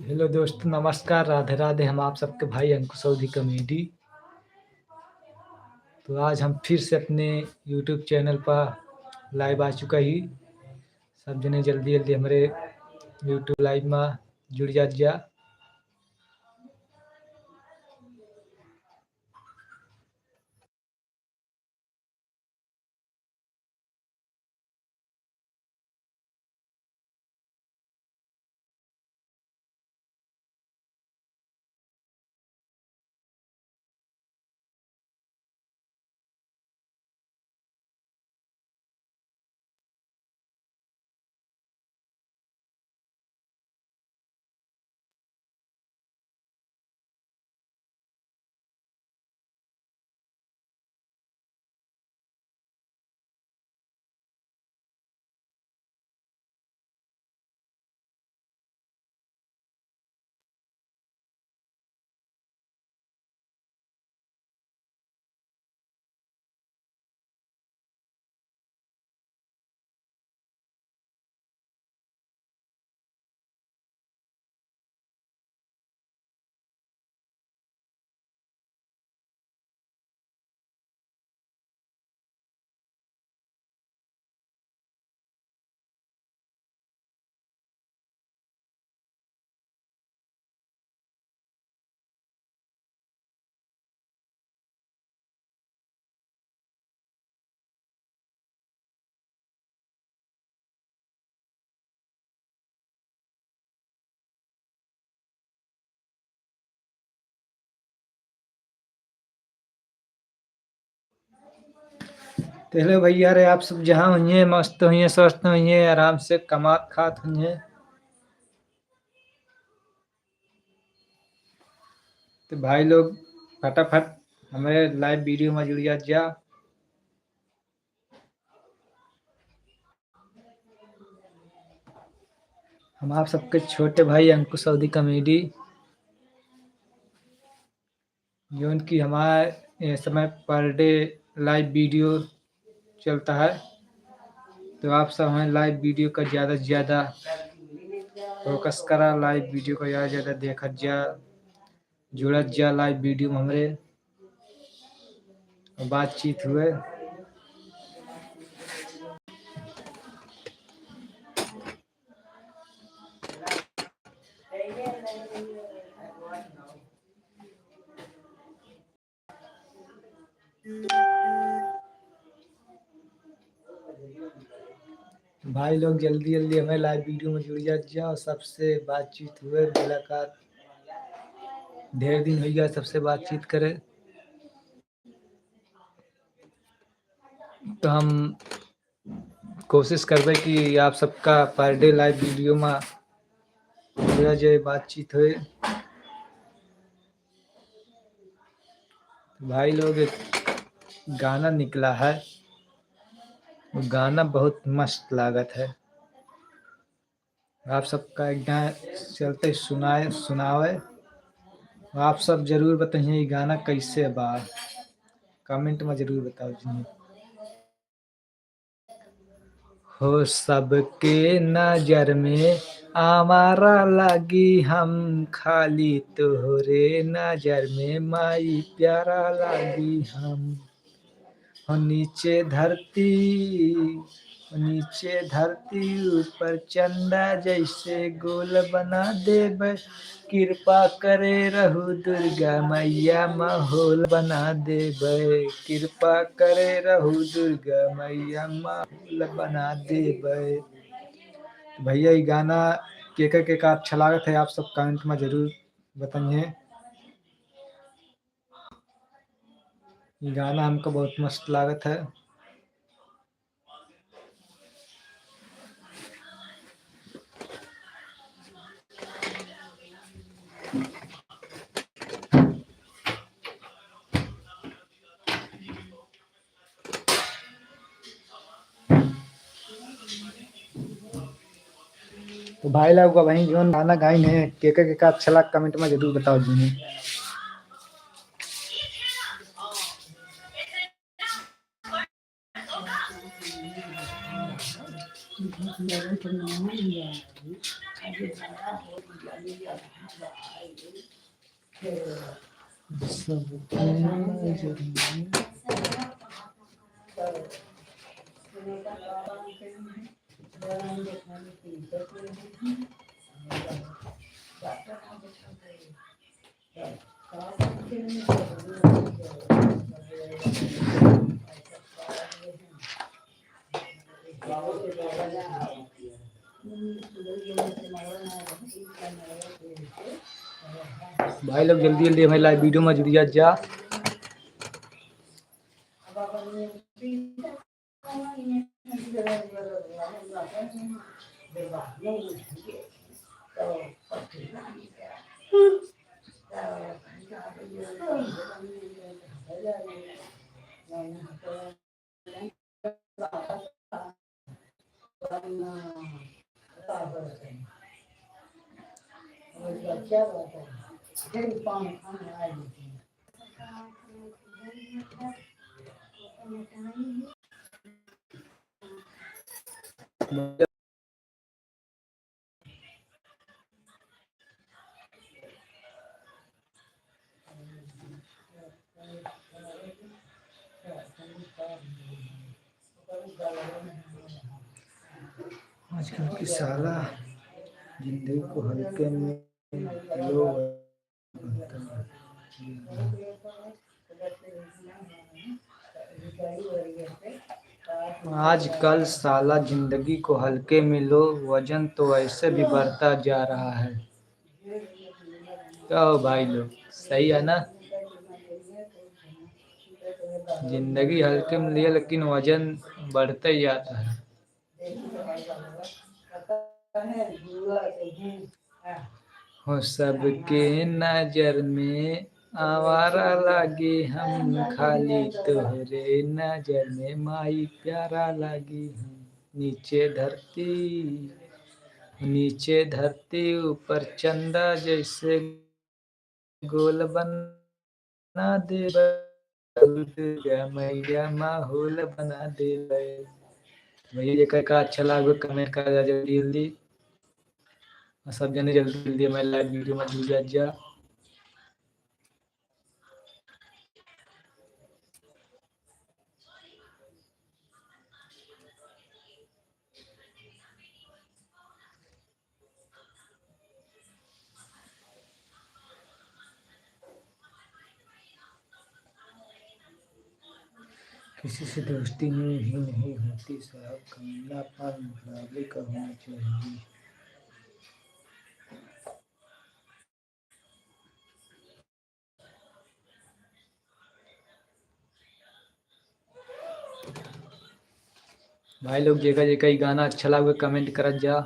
Hello दोस्त, नमस्कार, राधे राधे। हम आप सबके भाई अंकुश अवधी कॉमेडी। तो आज हम फिर से अपने यूट्यूब चैनल पर लाइव आ चुका ही। सब जने जल्दी जल्दी हमारे यूट्यूब लाइव में जुड़ जा। तो हेलो भैया रे, आप सब जहाँ हुई मस्त हुई स्वस्थ हुई आराम से कमात खात हुई। तो भाई लोग फटाफट हमारे लाइव वीडियो में जुड़ जा। हम आप सबके छोटे भाई अंकुश अवधी कॉमेडी, जो उनकी हमारे समय पर डे लाइव वीडियो चलता है। तो आप सब हमें लाइव वीडियो का ज़्यादा से ज़्यादा फोकस करा, लाइव वीडियो को ज़्यादा से ज़्यादा देखत जा, जुड़त जा लाइव वीडियो में हमरे बातचीत हुए। भाई लोग जल्दी जल्दी हमें लाइव वीडियो में जुड़ जा और सबसे बातचीत हुए, मुलाकात। ढेर दिन हो गया सबसे बातचीत करे। तो हम कोशिश करबे कि आप सबका पर डे लाइव वीडियो में जुड़ा जाए, बातचीत हुए। भाई लोग एक गाना निकला है, वो गाना बहुत मस्त लागत है। आप सबका एक चलते सुनावे। आप सब जरूर बताइए ये गाना कैसे बा, कमेंट में जरूर बताओ जी। हो सबके नजर में आवारा लगी, हम खाली तोहरे नजर में माई प्यारा लगी हम। हो नीचे धरती ऊपर चंदा जैसे गोल बना देबै, कृपा करे रहू दुर्गा मैया माहौल बना देबै, कृपा करे रहू दुर्गा मैया माहौल बना देबै। भैया ये गाना के अच्छा लागत है, आप सब कमेंट में जरूर बताइए। ये गाना हमको बहुत मस्त लागत है। तो भाई लोग वही जो गाना गाइन है के अच्छा लगा कमेंट में जरूर बताओ जी। सबके नजर में भाई लोग जल्दी जल्दी हमारी लाइव वीडियो में जुड़िया जा। आजकल की साला जिंदगी को हल्के में लो। आजकल साला जिंदगी को हल्के में लो, वजन तो ऐसे भी बढ़ता जा रहा है। क्या हो भाई लोग, सही है ना? जिंदगी हल्के में लिए लेकिन वजन बढ़ते ही जाता है। हो सबके नजर में आवारा लागे हम, खाली तोहरे नजर में माई प्यारा लागे हम। नीचे धरती ऊपर चंदा जैसे गोल बना दे, दुर्गा मैया माहौल बना दे। भैया ये का अच्छा लगा कमेंट कर जल्दी जल्दी, और सब जने जल्दी जल्दी हमारे लाइव वीडियो में जुड़ जा। किसी से दोस्ती में ही नहीं होती साहब, कमीनापन बराबरी का होना चाहिए। भाई लोग जेका जेका ये गाना अच्छा लगा कमेंट कर जा।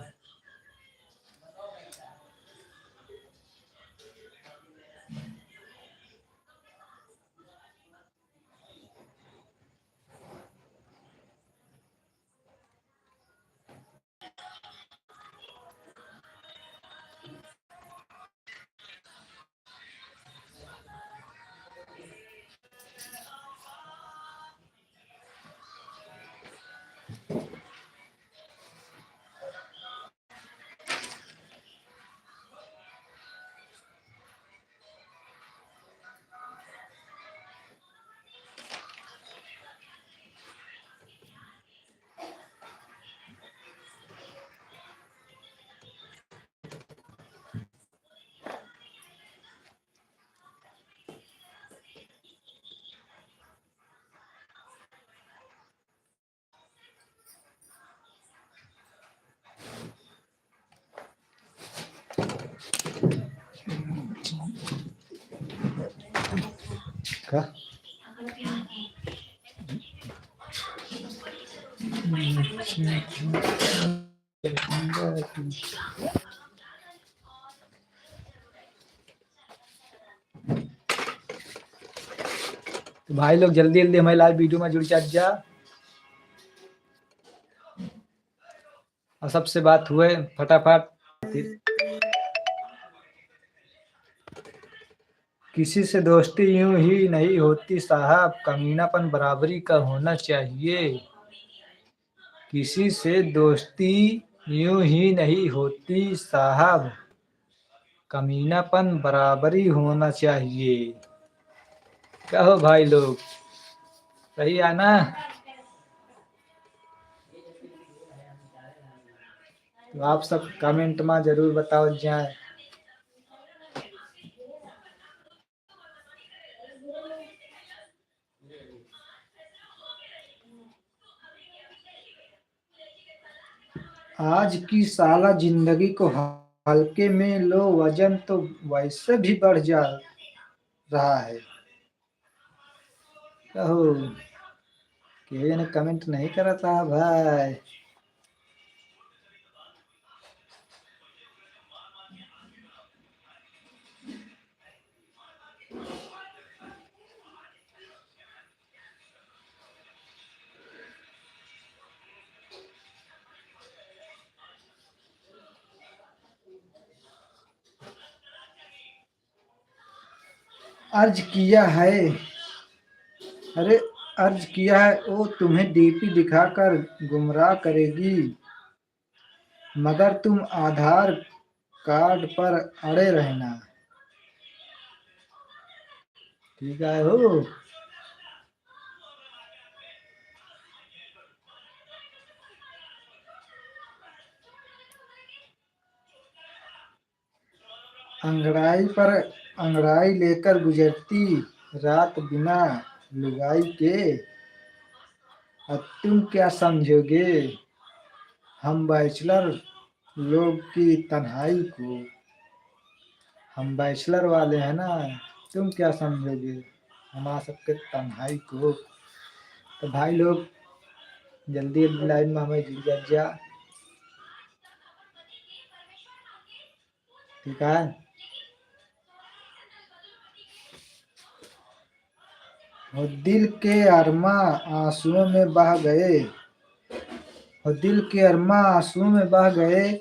का तो भाई लोग जल्दी जल्दी हमारे लाइव वीडियो में जुड़ जा। और सबसे बात हुए फटाफट। किसी से दोस्ती यूं ही नहीं होती साहब, कमीनापन बराबरी का होना चाहिए। किसी से दोस्ती यूं ही नहीं होती साहब, कमीनापन बराबरी होना चाहिए। कहो भाई लोग, सही है ना? तो आप सब कमेंट में जरूर बताओ जाए। आज की साला जिंदगी को हल्के में लो, वजन तो वैसे भी बढ़ जा रहा है। कहो, किसी ने कमेंट नहीं करा था भाई। अर्ज किया है, अरे अर्ज किया है, वो तुम्हें डीपी दिखाकर गुमराह करेगी, मगर तुम आधार कार्ड पर अड़े रहना। ठीक है हो। अंगड़ाई पर अंगड़ाई लेकर गुजरती रात बिना लुगाई के, अब तुम क्या समझोगे हम बैचलर लोग की तन्हाई को। हम बैचलर वाले हैं ना, तुम क्या समझोगे हमारा सबके तन्हाई को। तो भाई लोग जल्दी जल्दी लाइन में हमें जुड़ जा। ठीक है। और दिल के अरमा आंसुओं में बह गए, और दिल के अरमा आंसुओं में बह गए,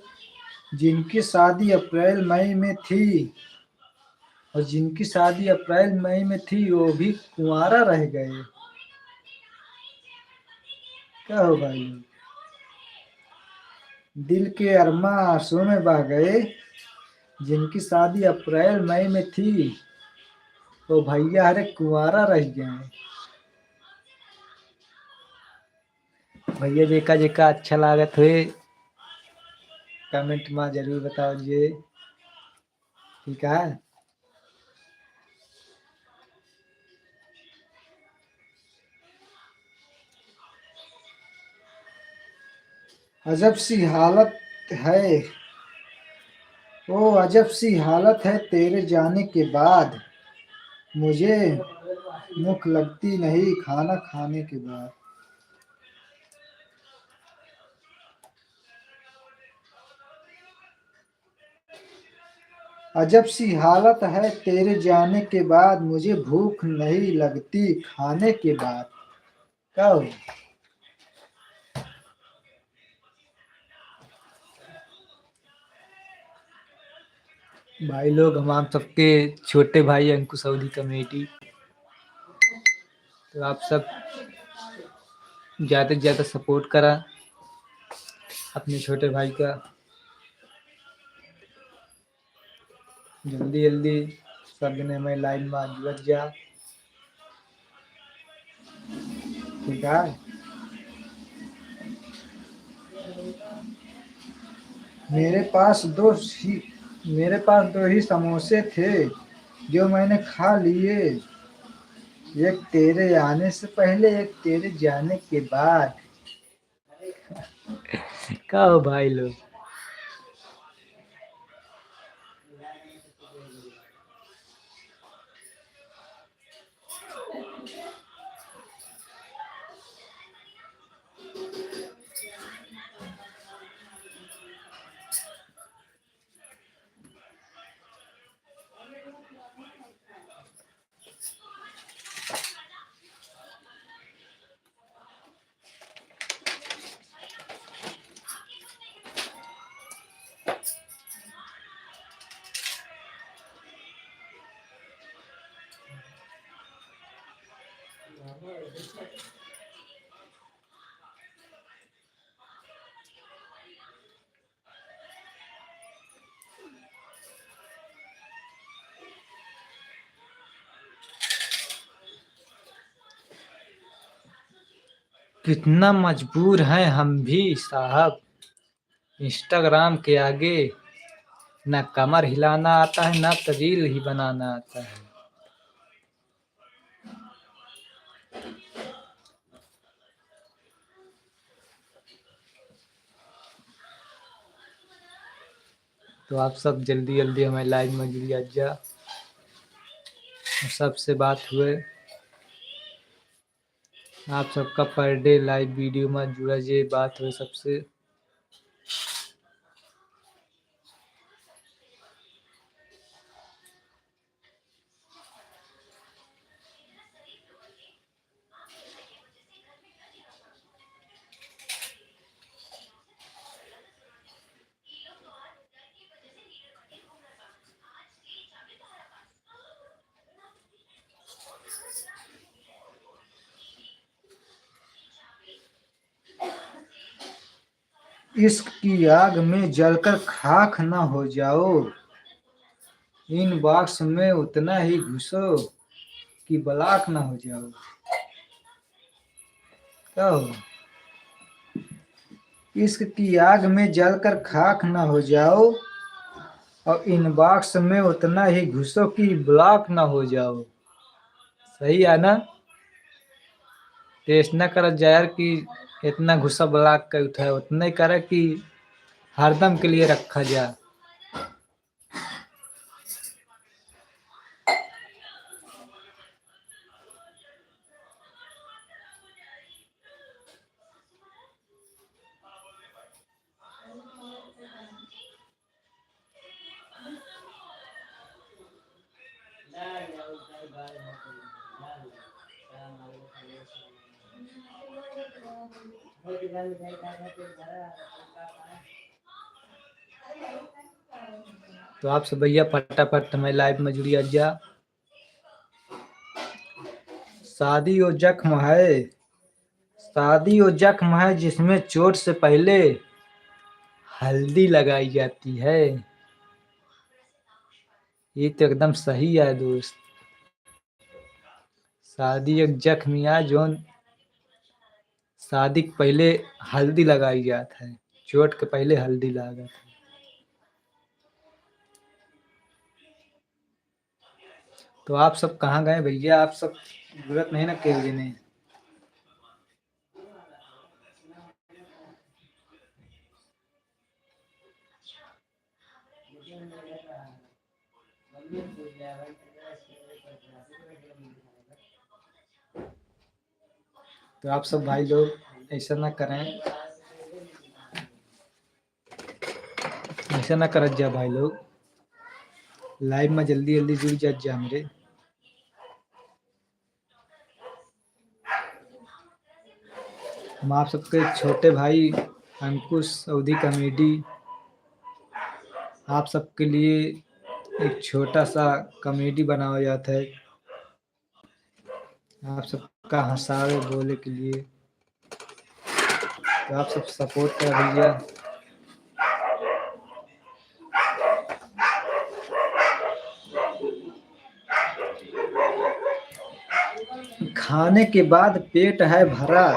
जिनकी शादी अप्रैल मई में थी, और जिनकी शादी अप्रैल मई में थी वो भी कुंवारा रह गए। क्या हो भाई, दिल के अरमा आंसुओं में बह गए, जिनकी शादी अप्रैल मई में थी वो भैया अरे कुंवारा रह गए। भैया जेका जेका अच्छा लागत हुए कमेंट में जरूर बताओ जी। ठीक है। अजब सी हालत है, ओ अजब सी हालत है तेरे जाने के बाद, मुझे भूख लगती नहीं खाना खाने के बाद। अजब सी हालत है तेरे जाने के बाद, मुझे भूख नहीं लगती खाने के बाद। कब भाई लोग, हम सबके छोटे भाई अंकुश अवधी कमेटी, तो आप सब ज़्यादा से ज़्यादा सपोर्ट करा अपने छोटे भाई का। जल्दी जल्दी सब जने में लाइन में जुड़ जा। ठीक है। मेरे पास दो ही मेरे पास दो ही समोसे थे जो मैंने खा लिए, एक तेरे आने से पहले एक तेरे जाने के बाद। क्या हो भाई लोग। कितना मजबूर हैं हम भी साहब, इंस्टाग्राम के आगे ना कमर हिलाना आता है, ना तो रील ही बनाना आता है। तो आप सब जल्दी जल्दी हमारे लाइव में जुड़ जा, सबसे बात हुए। आप सबका पर डे लाइव वीडियो में जुड़ा जे बात हुए सबसे। इश्क की आग में जलकर खाक न हो जाओ, इन बॉक्स में उतना ही घुसो कि ब्लॉक न हो जाओ। क्या हो? इश्क की आग में जलकर खाक न हो जाओ, और इनबॉक्स में उतना ही घुसो कि ब्लॉक न हो जाओ। सही है ना? टेस्ट न कर यार कि इतना घुसा ब्लॉक का उठाए, उतना ही करे कि हरदम के लिए रखा जा। तो आप सब भैया फटाफट हमें लाइव में जुड़िए जा। शादी वो जख्म है, शादी वो जख्म है जिसमें चोट से पहले हल्दी लगाई जाती है। ये तो एकदम सही है दोस्त। शादी एक जख्मिया जो शादी के पहले हल्दी लगाई जाता है, चोट के पहले हल्दी लागत है। तो आप सब कहाँ गए भैया? आप सब जरूरत नहीं ना के लिए। तो आप सब भाई लोग ऐसा ना करें, ऐसा ना करत जा भाई लोग। लाइव में जल्दी जल्दी जुड़ जा मेरे। हम आप सबके छोटे भाई अंकुश सऊदी कॉमेडी आप सबके लिए एक छोटा सा कॉमेडी बनाया जाता है, आप सबका हंसावे बोले के लिए। तो आप सब सपोर्ट कर भैया। खाने के बाद पेट है भरा,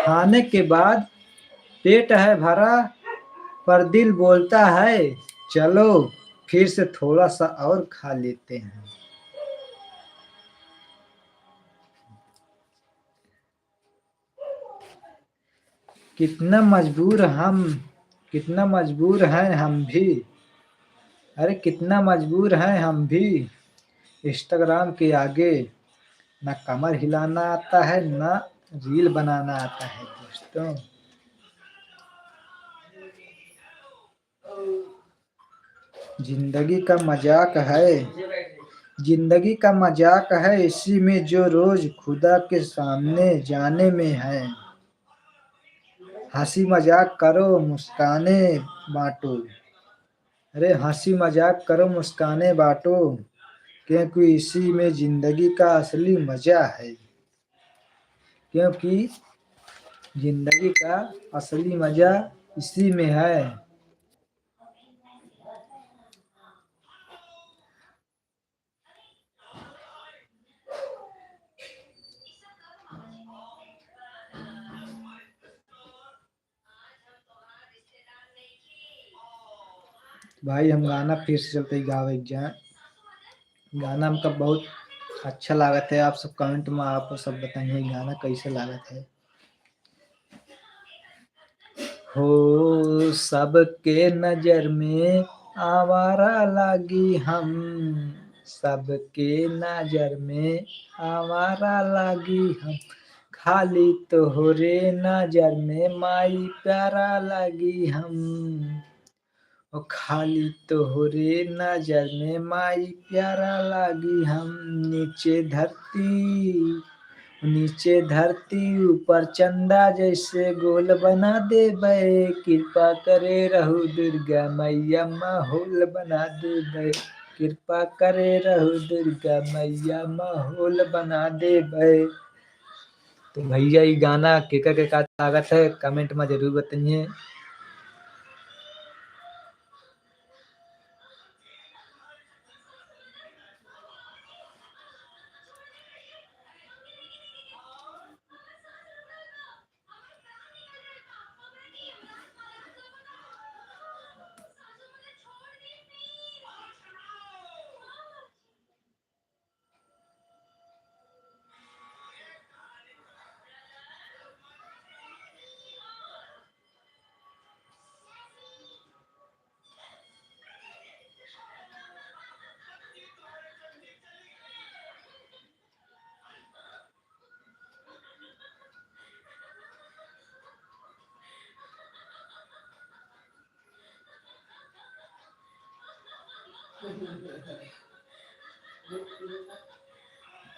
खाने के बाद पेट है भरा, पर दिल बोलता है चलो फिर से थोड़ा सा और खा लेते हैं। कितना मजबूर हैं हम भी। अरे कितना मजबूर हैं हम भी, इंस्टाग्राम के आगे ना कमर हिलाना आता है, ना रील बनाना आता है दोस्तों। जिंदगी का मजाक है, जिंदगी का मजाक है इसी में जो रोज खुदा के सामने जाने में है। हंसी मजाक करो मुस्काने बांटो, अरे हंसी मजाक करो मुस्काने बांटो, क्योंकि इसी में जिंदगी का असली मजा है। क्योंकि जिंदगी का असली मजा इसी में है। भाई हम गाना फिर से चलते ही गावे जाए। गाना हमका बहुत अच्छा लागत है। आप सब कमेंट में आप सब बताइए गाना कैसे लागत है। हो सबके नजर में आवारा लागी हम, सबके नजर में आवारा लागी हम, खाली तोहरे नजर में माई प्यारा लागी हम, ओ खाली तोहरे नजर में माई प्यारा लागी हम। नीचे धरती ऊपर चंदा जैसे गोल बना देबै, कृपा करे रहू दुर्गा मैया माहौल बना देबै, कृपा करे रहू दुर्गा मैया माहौल बना देबै। तो भैया ये गाना केकर के का लागत है कमेंट में जरूर बताइए।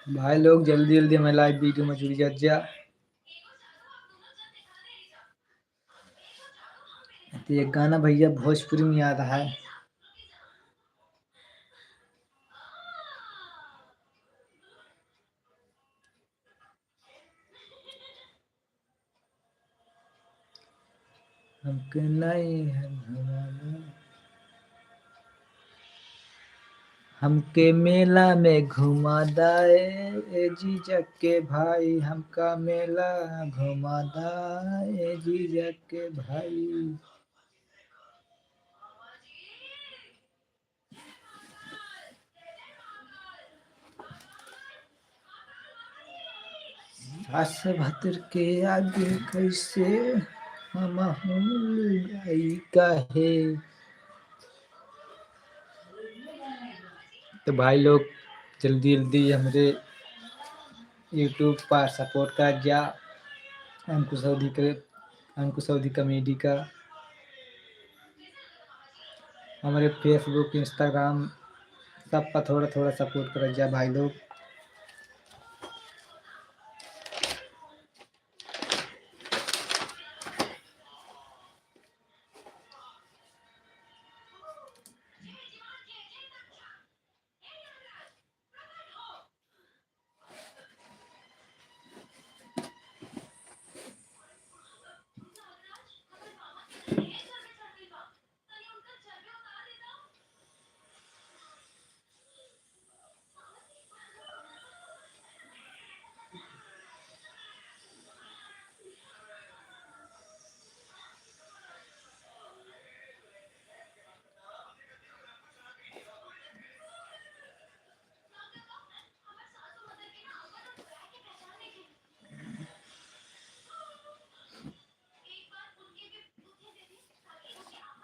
भाई लोग जल्दी जल्दी हमें लाइव वीडियो में जुड़ जा। तो ये गाना भैया भोजपुरी में याद है। हमके नहीं है हमके मेला में घुमा दाए ए जीजा के भाई, हमका मेला घुमा दाए जीजा के भाई। सास भतर के आगे कैसे हम लुगाई काहे। तो भाई लोग जल्दी जल्दी हमारे यूट्यूब पर सपोर्ट कर जा अंकुश अवधी कॉमेडी का। हमारे फेसबुक इंस्टाग्राम सब पर थोड़ा थोड़ा सपोर्ट कर जा भाई लोग।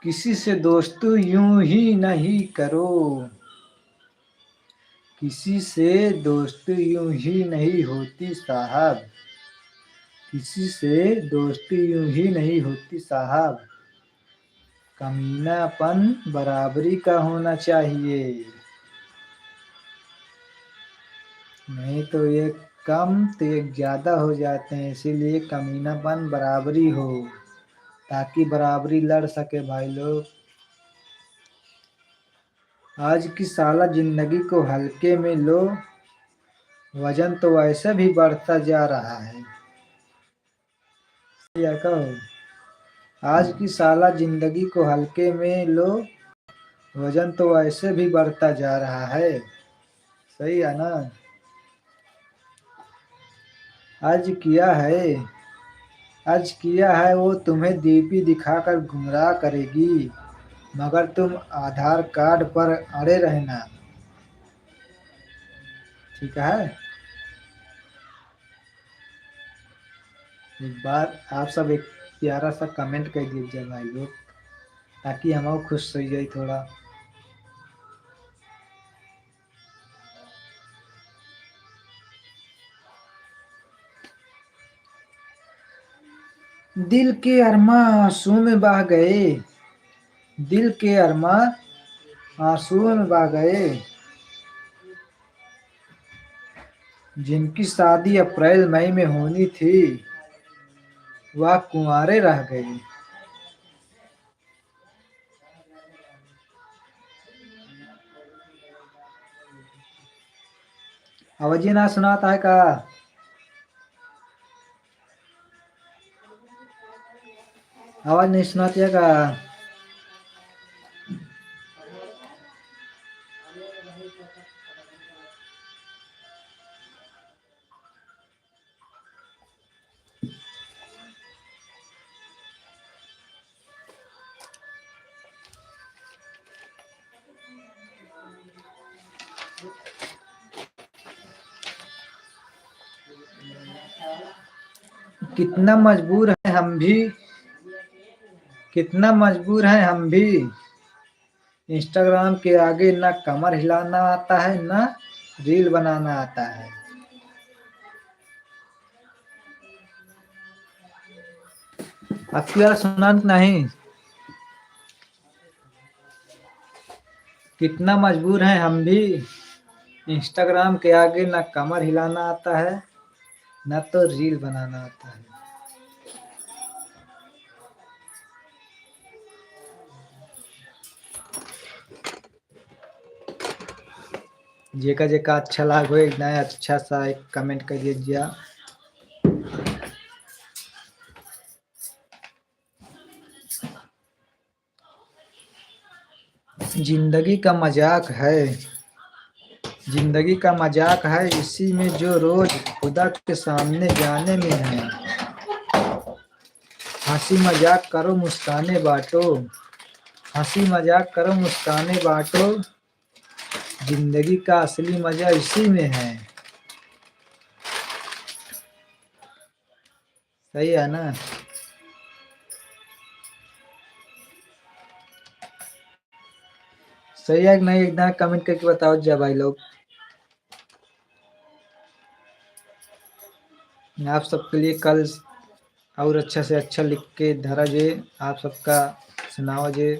किसी से दोस्ती यूं ही नहीं करो, किसी से दोस्ती यूं ही नहीं होती साहब, किसी से दोस्ती यूं ही नहीं होती साहब, कमीनापन बराबरी का होना चाहिए। नहीं तो ये कम तो एक ज़्यादा हो जाते हैं, इसीलिए कमीनापन बराबरी हो, ताकि बराबरी लड़ सके भाई लोग। आज की साला जिंदगी को हल्के में लो, वजन तो वैसे भी बढ़ता जा रहा है। या कहो आज की साला जिंदगी को हल्के में लो, वजन तो वैसे भी बढ़ता जा रहा है। सही है ना। आज किया है आज किया है वो तुम्हें दीपी दिखाकर गुमराह करेगी, मगर तुम आधार कार्ड पर अड़े रहना। ठीक है। एक बार आप सब एक प्यारा सा कमेंट कर दीजिए भाई लोग, ताकि हम खुश हो जाए थोड़ा। दिल के अरमां आंसू में बह गए, दिल के अरमां आंसुओं में बह गए, जिनकी शादी अप्रैल मई में होनी थी वह कुंवारे रह गए। आवाज ये ना सुनाता है का? आवाज नहीं सुनाती है का? कितना मजबूर है हम भी, कितना मजबूर है हम भी, इंस्टाग्राम के आगे ना कमर हिलाना आता है ना रील बनाना आता है। आपकी बात सुना नहीं? कितना मजबूर है हम भी, इंस्टाग्राम के आगे ना कमर हिलाना आता है ना तो रील बनाना आता है। जेका जेका अच्छा लागो एक नया अच्छा सा एक कमेंट कर दीजिए। जिंदगी का मजाक है, जिंदगी का मजाक है इसी में जो रोज खुदा के सामने जाने में है। हंसी मजाक करो मुस्काने बांटो, हंसी मजाक करो मुस्काने बांटो, जिंदगी का असली मजा इसी में है। सही है ना? सही है कि नहीं? एकदम कमेंट करके बताओ जब भाई लोग। आप सबके लिए कल और अच्छा से अच्छा लिख के धरा जे, आप सबका सुनाओ जे।